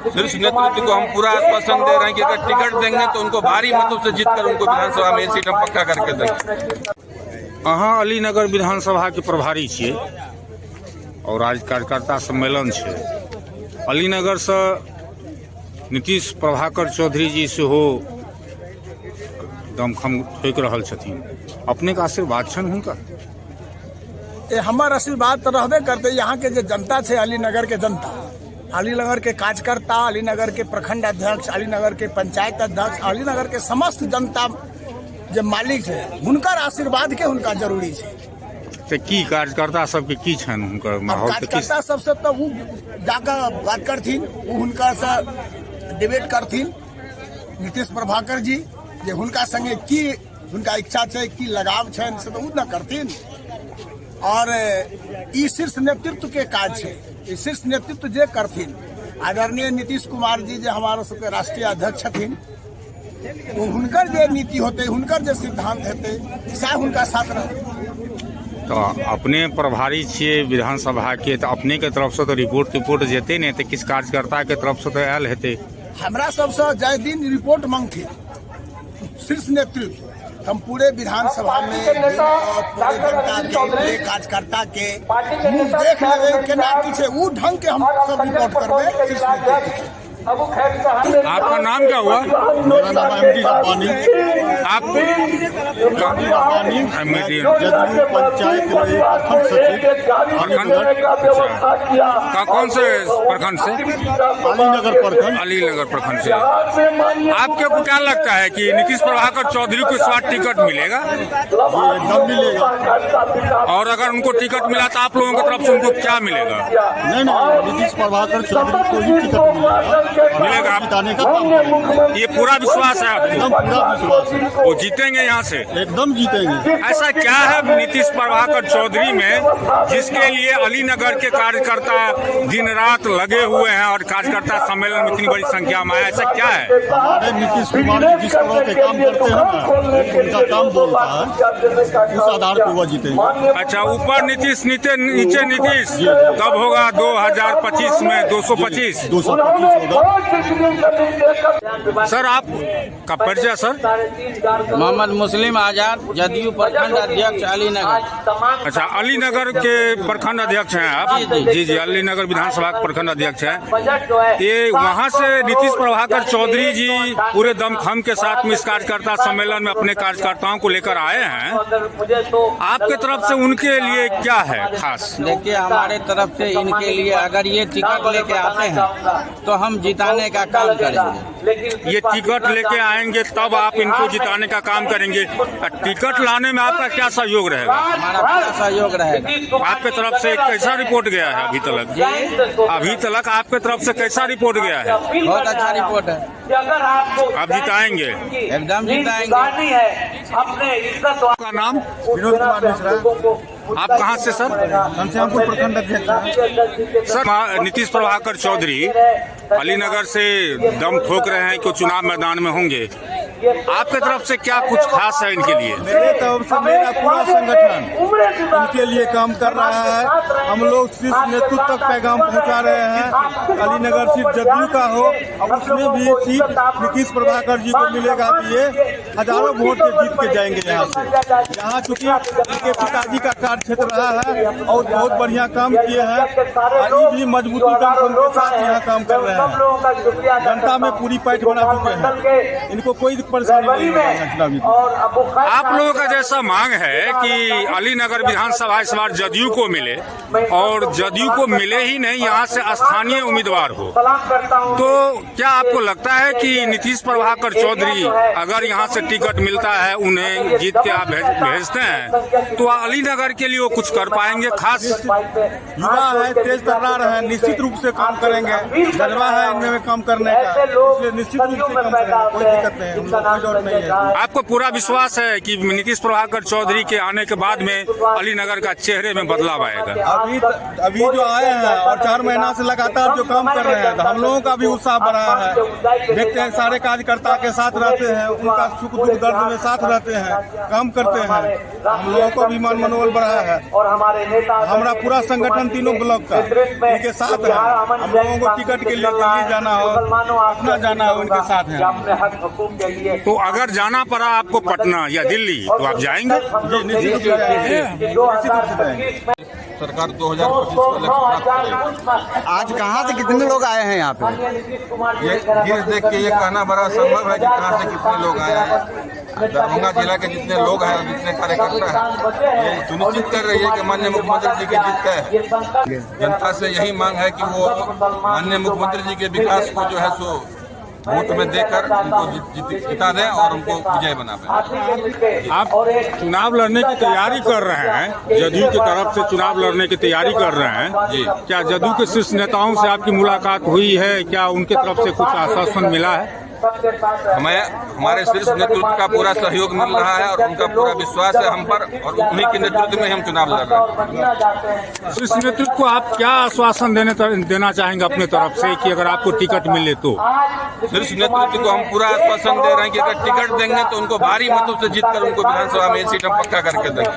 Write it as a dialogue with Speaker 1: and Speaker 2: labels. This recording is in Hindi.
Speaker 1: शीर्ष नेतृत्व को हम पूरा आश्वासन दे रहे हैं कि अगर टिकट देंगे तो उनको भारी मतों से जीतकर उनको विधानसभा में सीट हम पक्का करके देंगे।
Speaker 2: अहाँ अलीनगर विधानसभा के प्रभारी छियै और आज कार्यकर्ता सम्मेलन छै। अलीनगर से नीतीश प्रभाकर चौधरी जी सेहो दमखम ठोकि रहल छथिन, अपने के आशीर्वाद छनि हुनका?
Speaker 3: हमार आशीर्वाद तो रहबे करते। यहाँ के जो जनता है, अलीनगर के जनता, अलीनगर के कार्यकर्ता, अलीनगर के प्रखंड अध्यक्ष, अलीनगर के पंचायत अध्यक्ष, अलीनगर के समस्त जनता जो मालिक है, हुनकर आशीर्वाद के हुनका जरूरी है।
Speaker 2: तो की कार्यकर्ता सबके की छनि हुनकर माहौल?
Speaker 3: कार्यकर्ता सबसे तो वो जाकर बात करथिन, वो हुनका से डिबेट करथिन नीतीश प्रभाकर जी, जे हुनका संगे की हुनका इच्छा है, की लगाव है, से तो वो न करथिन। और ई शीर्ष नेतृत्व के काज है। शीर्ष नेतृत्व जे करथिन, आदरणीय नीतीश कुमार जी जो हमारे सबके राष्ट्रीय अध्यक्ष छथिन, वो हुनकर जे नीति होते, हुनकर जे सिद्धांत हेते, सह हुनका साथ रहते।
Speaker 2: तो अपने प्रभारी छियै विधानसभा के, तो अपने के तरफ से तो रिपोर्ट जेते ने, तो किस कार्यकर्ता के तरफ से तो आयल हेते?
Speaker 3: हमरा सबसे जय दिन रिपोर्ट मांगथिन शीर्ष नेतृत्व। हम पूरे विधानसभा में पूरे जनता के, पूरे कार्यकर्ता के मुंह देख लेवे केना की छै, उ ढंग के हम सब रिपोर्ट करबे शीर्ष नेतृत्व के।
Speaker 2: आपका नाम क्या हुआ?
Speaker 4: मेरा नाम एमडी रब्बानी।
Speaker 2: आप
Speaker 4: जदयू पंचायत प्रखंड
Speaker 2: सचिव कौन से प्रखंड से?
Speaker 4: अलीनगर प्रखंड।
Speaker 2: अलीनगर प्रखंड से। आपके को क्या लगता है कि नीतीश प्रभाकर चौधरी को इस बार टिकट मिलेगा?
Speaker 4: एकदम मिलेगा।
Speaker 2: और अगर उनको टिकट मिला तो आप लोगों की तरफ से उनको क्या मिलेगा?
Speaker 4: नहीं, नीतीश प्रभाकर चौधरी को ही टिकट
Speaker 2: मिलेगा। आप
Speaker 4: जिताने का काम करेंगे।
Speaker 2: ये पूरा विश्वास है आपको?
Speaker 4: एकदम पूरा विश्वास है।
Speaker 2: वो जीतेंगे यहाँ से?
Speaker 4: एकदम जीतेंगे।
Speaker 2: ऐसा क्या है नीतीश प्रभाकर चौधरी में जिसके लिए अलीनगर के कार्यकर्ता दिन रात लगे हुए हैं और कार्यकर्ता सम्मेलन में इतनी बड़ी संख्या में आया? ऐसा क्या है?
Speaker 4: हमारे नीतीश कुमार जी जिस तरह के काम करते हैं ना, उनका काम बोलता है, उस आधार पर वो जीतेंगे।
Speaker 2: अच्छा, ऊपर नीतीश नीचे नीतीश कब होगा? 2025 में 225
Speaker 4: होगा।
Speaker 2: सर आप का परिचय? सर
Speaker 5: मोहम्मद मुस्लिम आजाद, जदयू प्रखंड अध्यक्ष अलीनगर।
Speaker 2: अच्छा, अलीनगर के प्रखंड अध्यक्ष हैं आप? जी, अलीनगर विधानसभा के प्रखंड अध्यक्ष हैं। ये वहाँ से नीतीश प्रभाकर चौधरी जी पूरे दमखम के साथ में इस कार्यकर्ता सम्मेलन में अपने कार्यकर्ताओं को लेकर आए हैं। आपके तरफ से उनके लिए क्या है खास?
Speaker 5: देखिए, हमारे तरफ से इनके लिए अगर ये टिकट लेके आते हैं तो हम जिताने का काम करेंगे।
Speaker 2: ये टिकट लेके आएंगे तब आप इनको जिताने का काम करेंगे। टिकट लाने में आपका क्या सहयोग रहेगा?
Speaker 5: हमारा पूरा सहयोग रहेगा।
Speaker 2: आपके तरफ से कैसा रिपोर्ट गया है अभी तक? अभी तक आपके तरफ से कैसा रिपोर्ट गया है?
Speaker 5: बहुत अच्छा रिपोर्ट है।
Speaker 2: आप जिताएंगे?
Speaker 5: एकदम जिताएंगे।
Speaker 2: आपका नाम?
Speaker 4: विनोद कुमार मिश्रा।
Speaker 2: आप कहाँ से सर?
Speaker 4: घनश्यामपुर प्रखंड अध्यक्ष।
Speaker 2: सर नीतीश प्रभाकर चौधरी अलीनगर से दम ठोक रहे हैं कि चुनाव मैदान में होंगे। आपके तरफ से क्या कुछ खास है इनके लिए?
Speaker 4: मेरे तरफ से मेरा पूरा संगठन इनके लिए काम कर रहा है। हम लोग शीर्ष नेतृत्व तक पैगाम पहुंचा रहे हैं। अलीनगर सीट जदयू का हो, और उसमें भी सीट नीतीश प्रभाकर जी को मिलेगा तो ये हजारों वोट से जीत के जाएंगे यहाँ से। यहाँ चूंकि इनके पिताजी का कार्य क्षेत्र रहा है और बहुत बढ़िया काम किए हैं, और भी मजबूती दमखम के साथ यहाँ काम कर रहे हैं। जनता में पूरी पैठ बना चुके हैं, इनको कोई परेशानी नहीं होगी।
Speaker 2: आप लोगों का जैसा मांग है कि अलीनगर विधानसभा इस बार जदयू को मिले, और जदयू को मिले ही नहीं, यहाँ से स्थानीय उम्मीदवार हो, तो क्या आपको लगता है कि नीतीश प्रभाकर चौधरी अगर यहाँ से टिकट मिलता है, उन्हें जीत के आप भेजते हैं, तो अलीनगर के लिए वो कुछ कर पाएंगे? खास
Speaker 4: युवा है, तेज तर्रार है, निश्चित रूप से काम करेंगे। जज्बा है इनमें काम करने का, इसलिए निश्चित रूप से काम करेंगे, कोई दिक्कत नहीं है। कोई डाउट नहीं है।
Speaker 2: आपको पूरा विश्वास है कि नीतीश प्रभाकर चौधरी के आने के बाद में अलीनगर का चेहरे में बदलाव आएगा?
Speaker 4: अभी जो आए हैं और 4 महीना से लगातार जो काम कर रहे हैं, तो हम लोगों का भी उत्साह बढ़ा है। देखते हैं सारे कार्यकर्ता के साथ रहते हैं, उनका सुख दुख दर्द में साथ रहते हैं, काम करते हैं। हम लोगों को भी मनोबल बढ़ा है। हमारा पूरा संगठन तीनों ब्लॉक का इनके साथ है। हम लोगों को टिकट के लिए दिल्ली जाना हो, पटना जाना हो, उनके साथ है।
Speaker 2: तो अगर जाना पड़ा आपको पटना या दिल्ली तो आप जाएंगे?
Speaker 4: जी, निश्चित रूप से जाएंगे, निश्चित रूप से जाएंगे।
Speaker 1: सरकार 2025 का लक्ष्य प्राप्त करेगी।
Speaker 6: आज कहाँ से कितने लोग आए हैं यहाँ पे?
Speaker 1: ये भीड़ देख के ये कहना बड़ा संभव है कि कहाँ से कितने लोग आए हैं। दरभंगा जिला के जितने लोग हैं, जितने कार्यकर्ता हैं, ये सुनिश्चित कर रही है कि माननीय मुख्यमंत्री जी की जीत है। जनता से यही मांग है कि वो माननीय मुख्यमंत्री जी के विकास को जो है सो वोट में देकर उनको जिता दें और उनको विजय बना दें।
Speaker 2: आप चुनाव लड़ने की तैयारी कर रहे हैं, जदयू की तरफ से चुनाव लड़ने की तैयारी कर रहे हैं
Speaker 1: जी।
Speaker 2: क्या जदयू के शीर्ष नेताओं से आपकी मुलाकात हुई है? क्या उनके तरफ से कुछ आश्वासन मिला है?
Speaker 1: हमें हमारे शीर्ष नेतृत्व का पूरा सहयोग मिल रहा है और उनका पूरा विश्वास है हम पर, और उन्हीं के नेतृत्व में हम चुनाव लड़ रहे हैं।
Speaker 2: शीर्ष नेतृत्व को आप क्या आश्वासन देना चाहेंगे अपने तरफ से कि अगर आपको टिकट मिले तो?
Speaker 1: शीर्ष नेतृत्व को हम पूरा आश्वासन दे रहे हैं कि अगर टिकट देंगे तो उनको भारी मतों से जीतकर उनको विधानसभा में सीट हम पक्का करके देंगे।